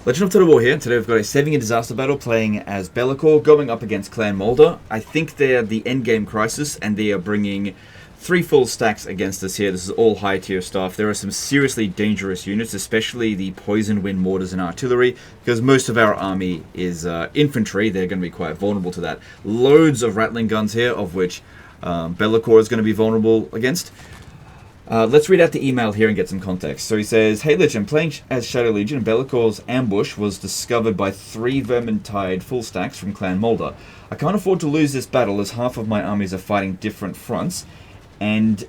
Legend of Total War here. Today we've got a saving a disaster battle playing as Be'lakor going up against Clan Moulder. I think they're the endgame crisis and they are bringing 3 full stacks against us here. This is all high tier stuff. There are some seriously dangerous units, especially the poison wind mortars and artillery, because most of our army is infantry. They're going to be quite vulnerable to that. Loads of rattling guns here, of which Be'lakor is going to be vulnerable against. Let's read out the email here and get some context. So he says, "Hey Lich, I'm playing as Shadow Legion and Be'lakor's ambush was discovered by 3 Vermintide full stacks from Clan Moulder. I can't afford to lose this battle as half of my armies are fighting different fronts, and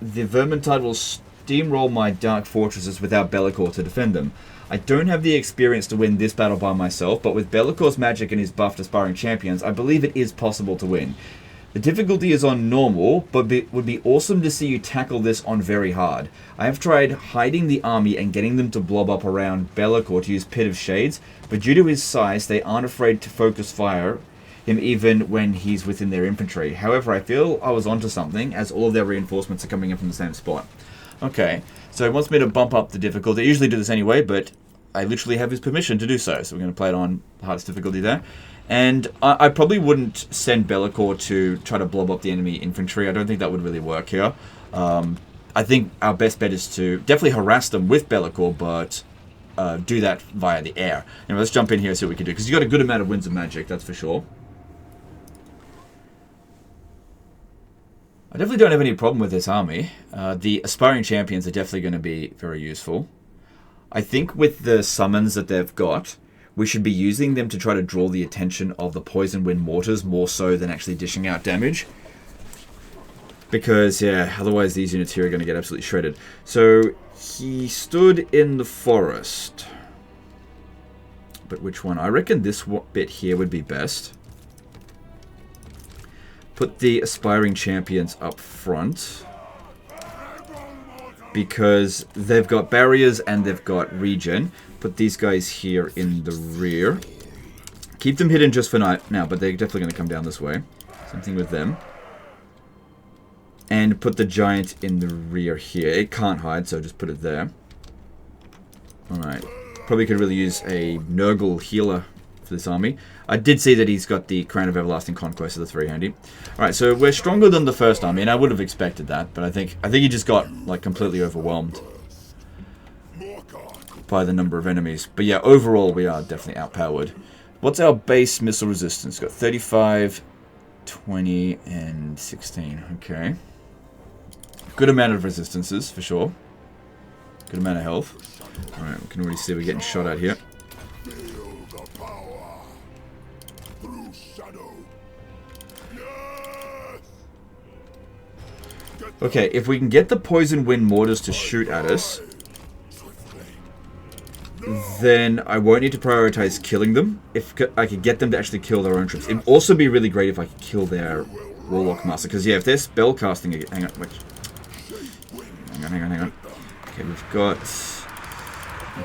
the Vermintide will steamroll my dark fortresses without Be'lakor to defend them. I don't have the experience to win this battle by myself, but with Be'lakor's magic and his buffed aspiring champions, I believe it is possible to win. The difficulty is on normal, but it would be awesome to see you tackle this on very hard. I have tried hiding the army and getting them to blob up around Be'lakor to use Pit of Shades, but due to his size, they aren't afraid to focus fire him even when he's within their infantry. However, I feel I was onto something, as all of their reinforcements are coming in from the same spot." Okay, so he wants me to bump up the difficulty. I usually do this anyway, but I literally have his permission to do so, so we're going to play it on the hardest difficulty there. And I probably wouldn't send Be'lakor to try to blob up the enemy infantry. I don't think that would really work here. I think our best bet is to definitely harass them with Be'lakor, but do that via the air. Anyway, let's jump in here and see what we can do, because you've got a good amount of winds of magic, that's for sure. I definitely don't have any problem with this army. The aspiring champions are definitely going to be very useful. I think with the summons that they've got, we should be using them to try to draw the attention of the poison wind mortars more so than actually dishing out damage. Because, yeah, otherwise these units here are going to get absolutely shredded. So, he stood in the forest. But which one? I reckon this bit here would be best. Put the aspiring champions up front, because they've got barriers and they've got regen. Put these guys here in the rear. Keep them hidden just for now, but they're definitely going to come down this way. Same thing with them. And put the giant in the rear here. It can't hide, so just put it there. Alright. Probably could really use a Nurgle healer for this army. I did see that he's got the Crown of Everlasting Conquest of the 3-handy. Alright, so we're stronger than the first army, and I would have expected that, but I think he just got like completely overwhelmed by the number of enemies. But yeah, overall we are definitely outpowered. What's our base missile resistance? Got 35, 20, and 16. Okay. Good amount of resistances, for sure. Good amount of health. Alright, we can already see we're getting shot at here. Okay, if we can get the poison wind mortars to shoot at us, then I won't need to prioritize killing them. If I could get them to actually kill their own troops. It'd also be really great if I could kill their Warlock Master. Because, yeah, if they're spell casting... Hang on. Okay, we've got...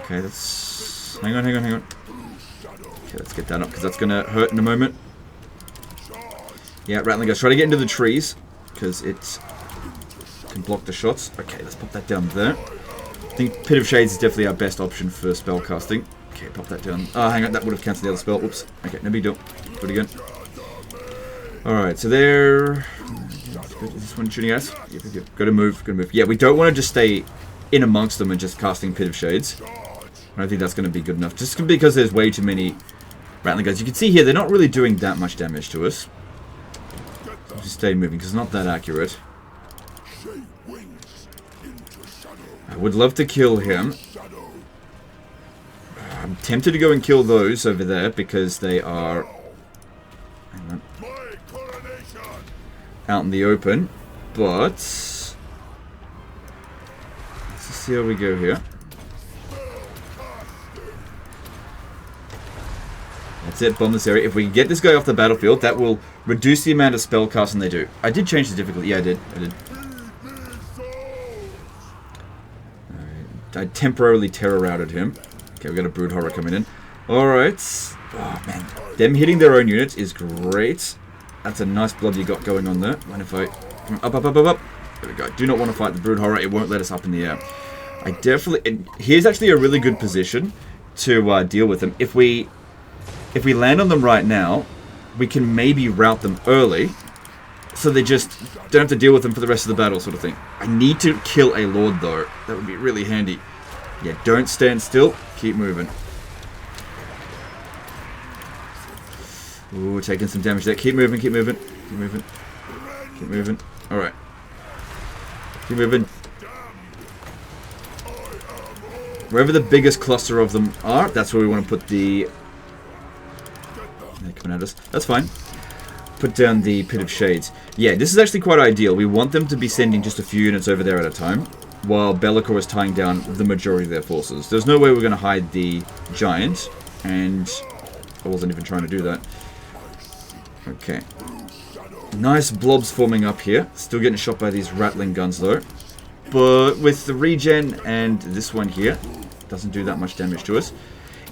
Okay, let's... Hang on. Okay, let's get that up, because that's going to hurt in a moment. Yeah, rattling guys. Try to get into the trees, because it can block the shots. Okay, let's pop that down there. I think Pit of Shades is definitely our best option for spell casting. Okay, pop that down. Oh, hang on, that would have cancelled the other spell. Whoops. Okay, no big deal. Do it again. Alright, so there... Is this one shooting at us? Yep. Gotta move. Yeah, we don't want to just stay in amongst them and just casting Pit of Shades. I don't think that's going to be good enough. Just because there's way too many rattling guys. You can see here, they're not really doing that much damage to us. Just stay moving, because it's not that accurate. I would love to kill him. I'm tempted to go and kill those over there because they are out in the open. But let's see how we go here. That's it, bomb this area. If we can get this guy off the battlefield, that will reduce the amount of spell casting they do. I did change the difficulty. Yeah, I did. I temporarily terror routed him. Okay, we got a Brood Horror coming in. Alright. Oh, man. Them hitting their own units is great. That's a nice blob you got going on there. Mind if I... Up. There we go. Do not want to fight the Brood Horror. It won't let us up in the air. I definitely... Here's actually a really good position to deal with them. If we land on them right now, we can maybe rout them early, so they just don't have to deal with them for the rest of the battle, sort of thing. I need to kill a lord, though. That would be really handy. Yeah, don't stand still. Keep moving. Ooh, taking some damage there. Keep moving, keep moving, keep moving, keep moving. Alright. Keep moving. Wherever the biggest cluster of them are, that's where we want to put the... They're coming at us. That's fine. Put down the Pit of Shades. Yeah, this is actually quite ideal. We want them to be sending just a few units over there at a time, while Be'lakor is tying down the majority of their forces. There's no way we're going to hide the giant, and I wasn't even trying to do that. Okay. Nice blobs forming up here. Still getting shot by these rattling guns, though. But with the regen and this one here, doesn't do that much damage to us.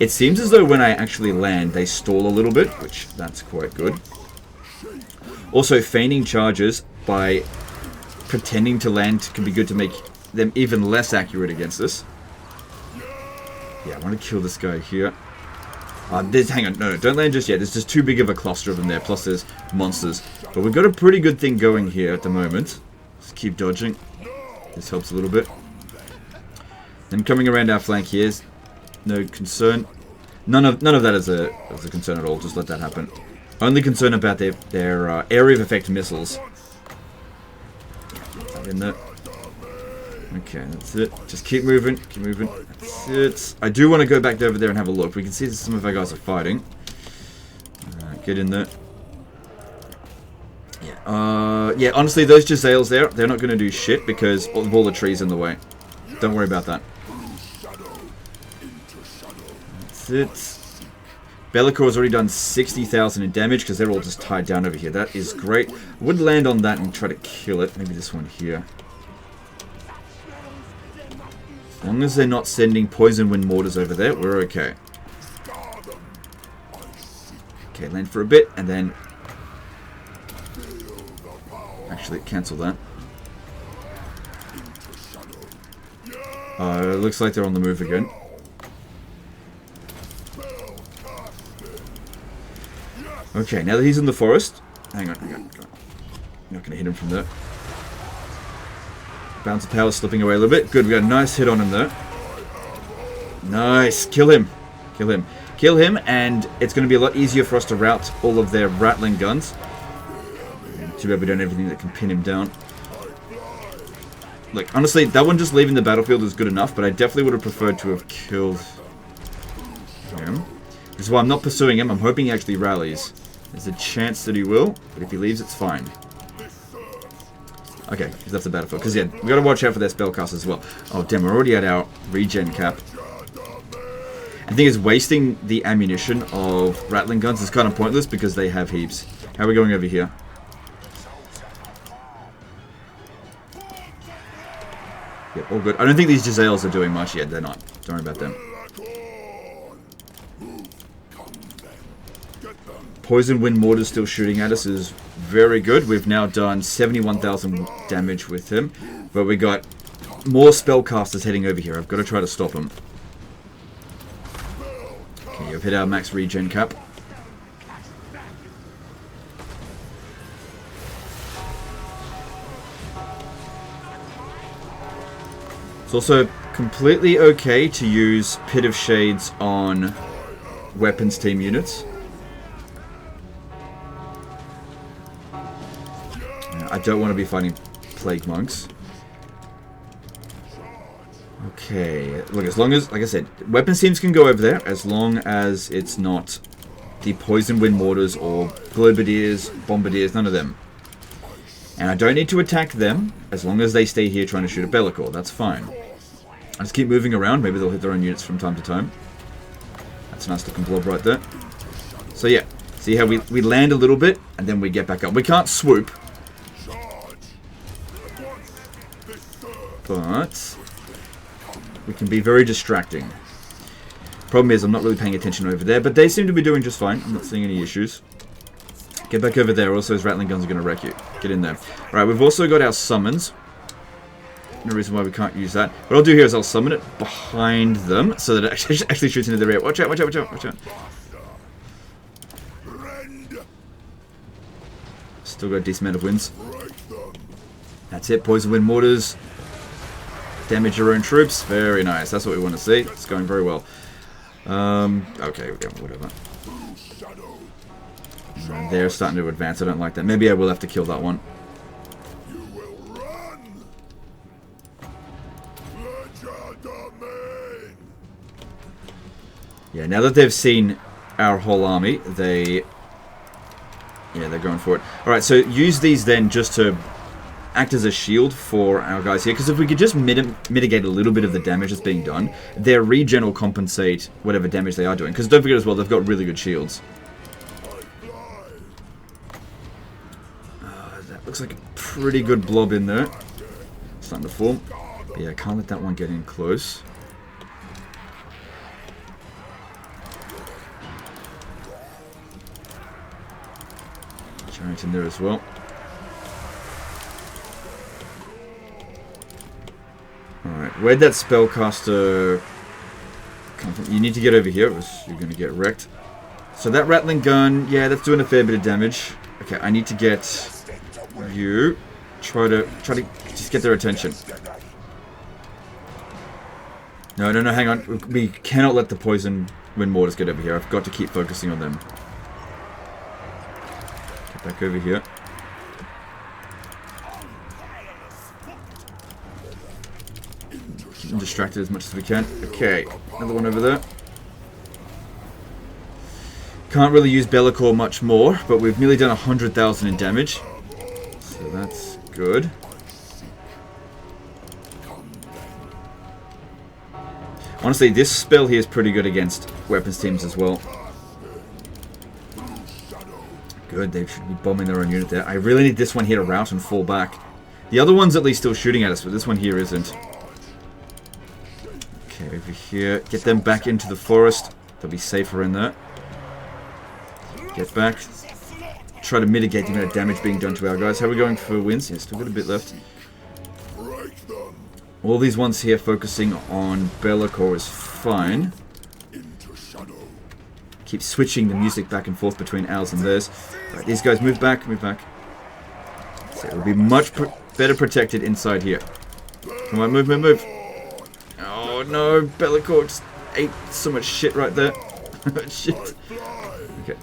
It seems as though when I actually land, they stall a little bit, which that's quite good. Also, feigning charges by pretending to land can be good to make them even less accurate against us. Yeah, I want to kill this guy here. Hang on, no, don't land just yet. There's just too big of a cluster of them there, plus there's monsters. But we've got a pretty good thing going here at the moment. Just keep dodging. This helps a little bit. Then coming around our flank here is no concern. None of that is a concern at all. Just let that happen. Only concern about their area of effect missiles. Put that in there. Okay, that's it. Just keep moving. Keep moving. That's it. I do want to go back over there and have a look. We can see that some of our guys are fighting. Get in there. Yeah. Yeah. Honestly, those Jezzails there, they're not going to do shit because of all the trees in the way. Don't worry about that. That's it. Be'lakor's already done 60,000 in damage because they're all just tied down over here. That is great. I would land on that and try to kill it. Maybe this one here. As long as they're not sending poison wind mortars over there, we're okay. Okay, land for a bit and then... Actually, cancel that. It looks like they're on the move again. Okay, now that he's in the forest... Hang on, hang on. I'm not going to hit him from there. Bounce of power slipping away a little bit. Good, we got a nice hit on him there. Nice. Kill him. Kill him. Kill him, and it's going to be a lot easier for us to rout all of their rattling guns. Too bad we don't have anything that can pin him down. Look, honestly, that one just leaving the battlefield is good enough, but I definitely would have preferred to have killed him. This is why I'm not pursuing him. I'm hoping he actually rallies. There's a chance that he will, but if he leaves, it's fine. Okay, he's left the battlefield. Because, yeah, we got to watch out for their spellcast as well. Oh, damn, we're already at our regen cap. The thing is, wasting the ammunition of rattling guns is kind of pointless because they have heaps. How are we going over here? Yep, all good. I don't think these Jezzails are doing much yet. They're not. Don't worry about them. Poison wind mortars still shooting at us is very good. We've now done 71,000 damage with him. But we got more spellcasters heading over here. I've got to try to stop them. Okay, you've hit our max regen cap. It's also completely okay to use Pit of Shades on weapons team units. I don't want to be fighting Plague Monks. Okay, look, as long as, like I said, weapons teams can go over there, as long as it's not the Poison Wind Mortars or Globadiers, Bombardiers, none of them. And I don't need to attack them, as long as they stay here trying to shoot at Be'lakor, that's fine. I just keep moving around, maybe they'll hit their own units from time to time. That's a nice looking blob right there. So yeah, see how we land a little bit, and then we get back up. We can't swoop. But we can be very distracting. Problem is, I'm not really paying attention over there, but they seem to be doing just fine. I'm not seeing any issues. Get back over there, also those rattling guns are going to wreck you. Get in there. Alright, we've also got our summons. No reason why we can't use that. What I'll do here is I'll summon it behind them so that it actually shoots into the rear. Watch out, watch out, watch out, watch out. Still got a decent amount of wins. That's it. Poison wind mortars. Damage your own troops. Very nice. That's what we want to see. It's going very well. Okay, whatever. They're starting to advance. I don't like that. Maybe I will have to kill that one. Yeah, now that they've seen our whole army, they're going for it. Alright, so use these then just to act as a shield for our guys here, because if we could just mitigate a little bit of the damage that's being done, their regen will compensate whatever damage they are doing. Because don't forget as well, they've got really good shields. That looks like a pretty good blob in there. Starting to form. But yeah, I can't let that one get in close. Giant in there as well. Alright, where'd that spellcaster come from? You need to get over here, or you're going to get wrecked. So that rattling gun, yeah, that's doing a fair bit of damage. Okay, I need to get you. Try to just get their attention. No, hang on. We cannot let the poison wind mortars get over here. I've got to keep focusing on them. Get back over here. Keep them distracted as much as we can. Okay, another one over there. Can't really use Be'lakor much more, but we've nearly done 100,000 in damage. So that's good. Honestly, this spell here is pretty good against weapons teams as well. Good, they should be bombing their own unit there. I really need this one here to rout and fall back. The other one's at least still shooting at us, but this one here isn't. Okay, over here. Get them back into the forest. They'll be safer in there. Get back. Try to mitigate the amount of damage being done to our guys. How are we going for wins? Yeah, still got a bit left. All these ones here focusing on Be'lakor is fine. Keep switching the music back and forth between ours and theirs. Right, these guys move back, move back. So we'll be much better protected inside here. Come on, move, move, move. Oh no, Be'lakor just ate so much shit right there. Shit. Okay.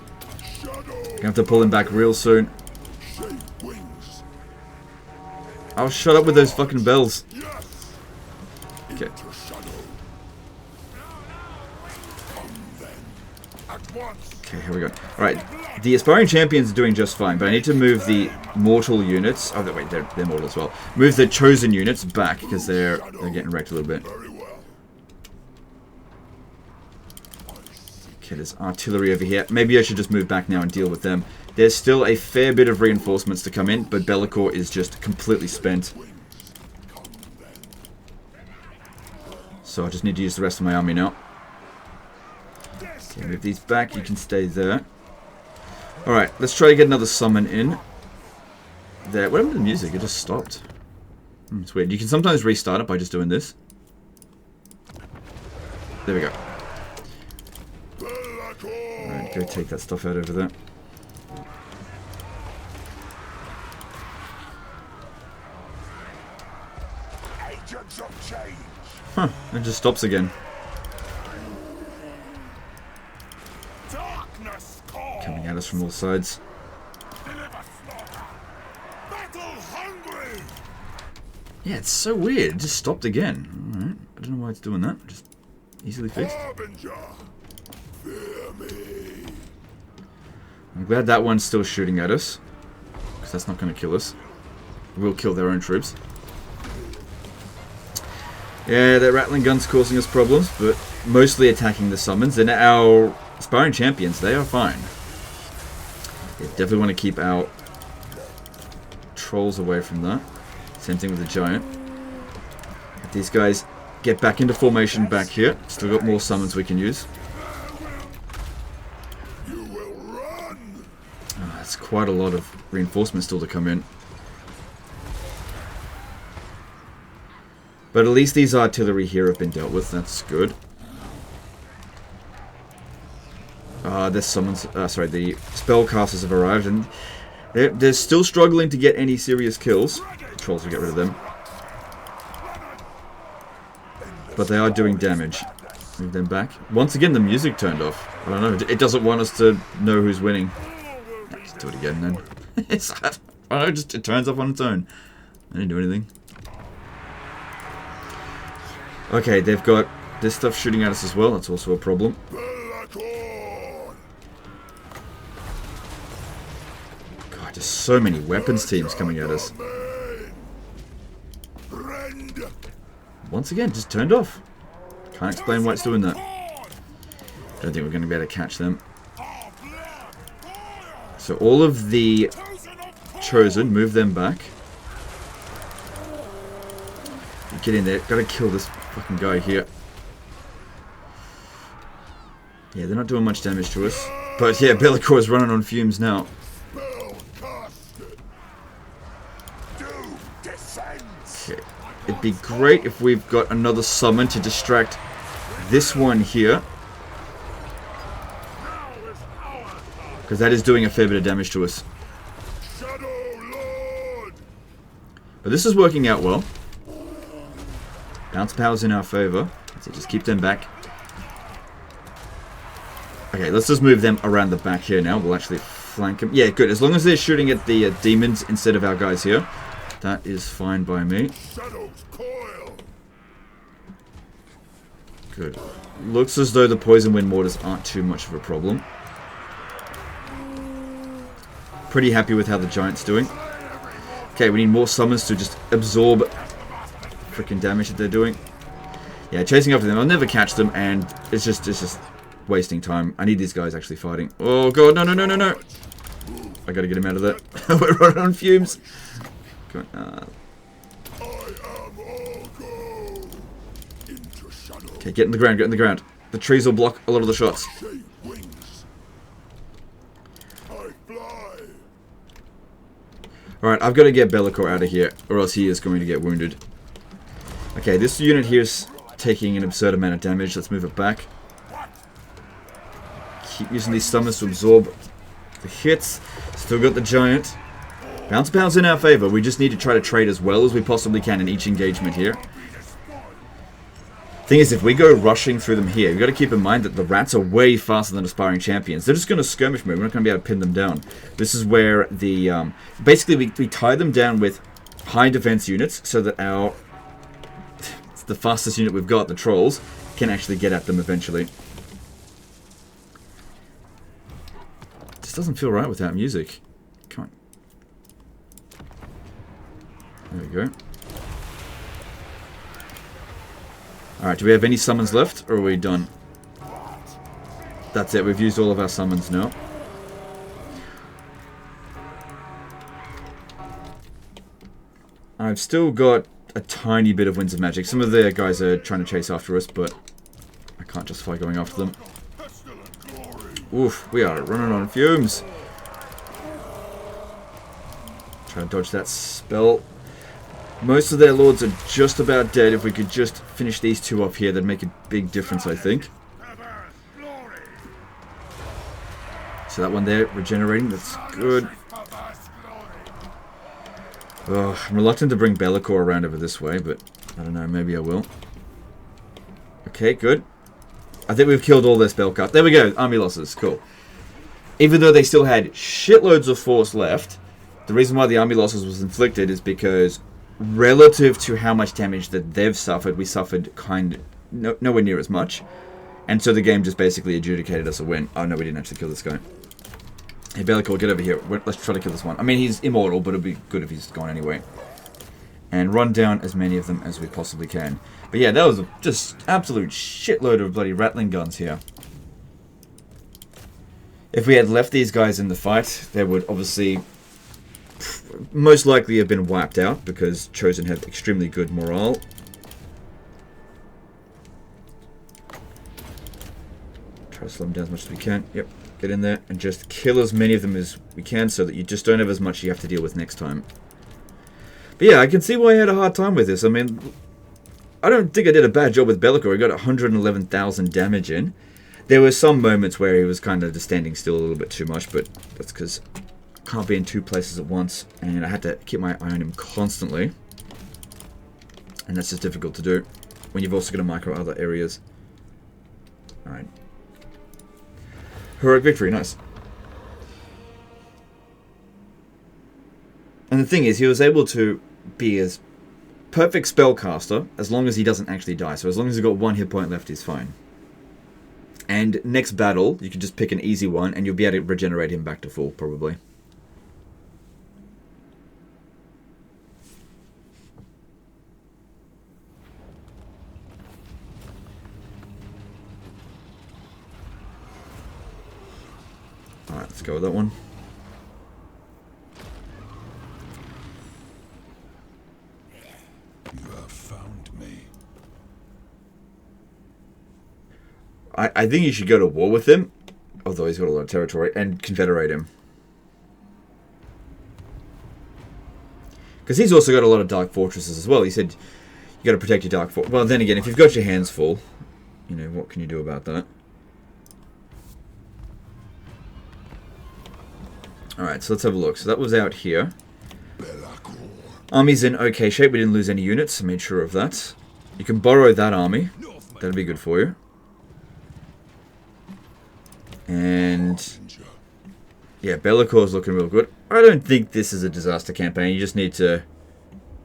Gonna have to pull him back real soon. Oh, shut up with those fucking bells. Okay. Okay, here we go. Alright, the Aspiring Champions are doing just fine, but I need to move the mortal units. Oh, wait, they're mortal as well. Move the chosen units back, because they're getting wrecked a little bit. Okay, there's artillery over here. Maybe I should just move back now and deal with them. There's still a fair bit of reinforcements to come in, but Be'lakor is just completely spent. So I just need to use the rest of my army now. Okay, move these back. You can stay there. Alright, let's try to get another summon in. There. What happened to the music? It just stopped. It's weird. You can sometimes restart it by just doing this. There we go. Alright, go take that stuff out over there. Huh, it just stops again. Coming at us from all sides. Yeah, it's so weird. It just stopped again. Alright, I don't know why it's doing that. Just easily fixed. I'm glad that one's still shooting at us, because that's not going to kill us. We'll kill their own troops. Yeah, that rattling gun's causing us problems, but mostly attacking the summons. And our Aspiring Champions, they are fine. Yeah, definitely want to keep our trolls away from that. Same thing with the giant. Let these guys get back into formation back here. Still got more summons we can use. Oh, that's quite a lot of reinforcements still to come in. But at least these artillery here have been dealt with. That's good. There's someone's... sorry, the spellcasters have arrived, and they're still struggling to get any serious kills. Trolls will get rid of them. But they are doing damage. Move them back. Once again, the music turned off. I don't know. It doesn't want us to know who's winning. Let's do it again, then. I don't know, it turns off on its own. I didn't do anything. Okay, they've got this stuff shooting at us as well. That's also a problem. God, there's so many weapons teams coming at us. Once again, just turned off. Can't explain why it's doing that. Don't think we're going to be able to catch them. So all of the chosen, move them back. Get in there. Gotta kill this fucking guy here. Yeah, they're not doing much damage to us. But yeah, Bellicor is running on fumes now. Okay. It'd be great if we've got another summon to distract this one here. Because that is doing a fair bit of damage to us. But this is working out well. Bounce power's in our favor. So just keep them back. Okay, let's just move them around the back here now. We'll actually flank them. Yeah, good. As long as they're shooting at the demons instead of our guys here. That is fine by me. Good. Looks as though the poison wind mortars aren't too much of a problem. Pretty happy with how the giant's doing. Okay, we need more summons to just absorb freaking damage that they're doing. Yeah, chasing after them. I'll never catch them, and it's just wasting time. I need these guys actually fighting. Oh god, no, no, no, no, no! I gotta get him out of there. We're running on fumes. Come on. Okay, get in the ground, get in the ground. The trees will block a lot of the shots. Alright, I've got to get Bellicor out of here, or else he is going to get wounded. Okay, this unit here is taking an absurd amount of damage. Let's move it back. Keep using these summons to absorb the hits. Still got the giant. Bounce power's in our favor. We just need to try to trade as well as we possibly can in each engagement here. Thing is, if we go rushing through them here, we've got to keep in mind that the rats are way faster than aspiring champions. They're just going to skirmish move. We're not going to be able to pin them down. This is where the... basically, we tie them down with high defense units so that our... the fastest unit we've got, the trolls, can actually get at them eventually. This doesn't feel right without music. Come on. There we go. Alright, do we have any summons left, or are we done? That's it, we've used all of our summons now. I've still got a tiny bit of Winds of Magic. Some of the guys are trying to chase after us, but I can't justify going after them. Oof, we are running on fumes. Try to dodge that spell. Most of their lords are just about dead. If we could just finish these two off here, that'd make a big difference, I think. So that one there, regenerating, that's good. Oh, I'm reluctant to bring Bellicor around over this way, but I don't know, maybe I will. Okay, good. I think we've killed all their spellcast. There we go, army losses, cool. Even though they still had shitloads of force left, the reason why the army losses was inflicted is because relative to how much damage that they've suffered, we suffered nowhere near as much. And so the game just basically adjudicated us a win. Oh no, we didn't actually kill this guy. Hey Bellicor, get over here. Let's try to kill this one. I mean, he's immortal, but it'll be good if he's gone anyway. And run down as many of them as we possibly can. But yeah, that was just absolute shitload of bloody rattling guns here. If we had left these guys in the fight, they would obviously most likely have been wiped out, because Chosen have extremely good morale. Try to slow them down as much as we can. Yep, get in there and just kill as many of them as we can so that you just don't have as much you have to deal with next time. But yeah, I can see why I had a hard time with this. I mean, I don't think I did a bad job with Bellicor. I got 111,000 damage in. There were some moments where he was kind of just standing still a little bit too much, but that's because I can't be in two places at once, and I had to keep my eye on him constantly. And that's just difficult to do when you've also got to micro other areas. Alright. Heroic victory, nice. And the thing is, he was able to be as perfect spellcaster as long as he doesn't actually die. So as long as he's got one hit point left, he's fine. And next battle, you can just pick an easy one, and you'll be able to regenerate him back to full, probably. Alright, let's go with that one. You have found me. I think you should go to war with him, although he's got a lot of territory, and confederate him. Because he's also got a lot of dark fortresses as well. He said you got to protect your dark fortress. Well, then again, if you've got your hands full, you know, what can you do about that? Alright, so let's have a look. So that was out here. Army's in okay shape. We didn't lose any units. I made sure of that. You can borrow that army. That'll be good for you. And yeah, Bellicor's looking real good. I don't think this is a disaster campaign. You just need to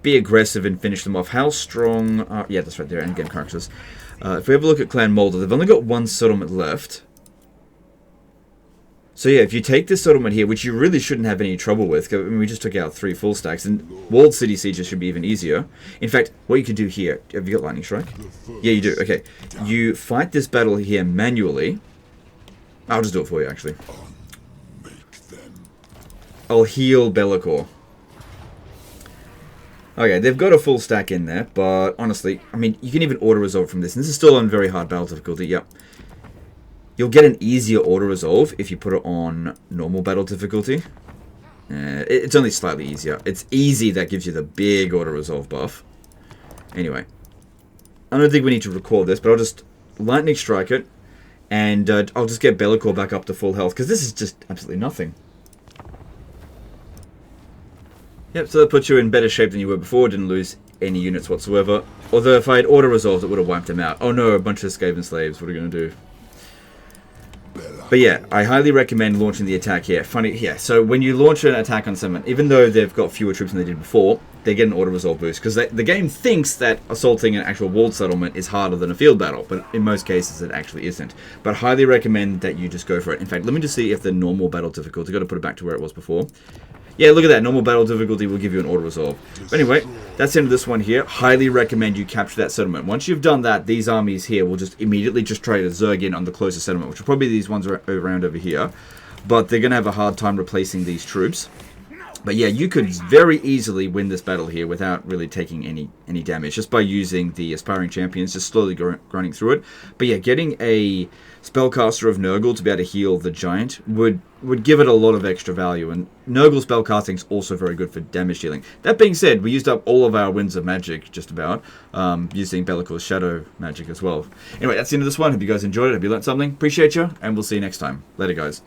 be aggressive and finish them off. How strong are... Yeah, that's right there, endgame characters. If we have a look at Clan Molder, they've only got one settlement left. So yeah, if you take this settlement here, which you really shouldn't have any trouble with, I mean, we just took out 3 full stacks, and walled city sieges should be even easier. In fact, what you could do here... Have you got lightning strike? Yeah, you do. Okay. You fight this battle here manually. I'll just do it for you, actually. I'll heal Bellicor. Okay, they've got a full stack in there, but honestly, I mean, you can even auto-resolve from this. And this is still on very hard battle difficulty, yep. You'll get an easier auto-resolve if you put it on normal battle difficulty. It's only slightly easier. It's easy that gives you the big auto-resolve buff. Anyway. I don't think we need to record this, but I'll just lightning strike it. And I'll just get Bellicor back up to full health, because this is just absolutely nothing. Yep, so that puts you in better shape than you were before. Didn't lose any units whatsoever. Although if I had auto-resolved, it would have wiped him out. Oh no, a bunch of Skaven slaves. What are we going to do? But yeah, I highly recommend launching the attack here. Funny, yeah, so when you launch an attack on someone, even though they've got fewer troops than they did before, they get an auto-resolve boost. Because the game thinks that assaulting an actual walled settlement is harder than a field battle, but in most cases it actually isn't. But highly recommend that you just go for it. In fact, let me just see if the normal battle difficulty, got to put it back to where it was before. Yeah, look at that. Normal battle difficulty will give you an auto-resolve. But anyway, that's the end of this one here. Highly recommend you capture that settlement. Once you've done that, these armies here will just immediately just try to zerg in on the closest settlement, which will probably be these ones around over here. But they're going to have a hard time replacing these troops. But yeah, you could very easily win this battle here without really taking any damage, just by using the Aspiring Champions, just slowly grinding through it. But yeah, getting a Spellcaster of Nurgle to be able to heal the Giant would give it a lot of extra value, and Nurgle spellcasting is also very good for damage dealing. That being said, we used up all of our Winds of Magic, just about, using Bellicor's Shadow Magic as well. Anyway, that's the end of this one. Hope you guys enjoyed it. Hope you learned something. Appreciate you, and we'll see you next time. Later, guys.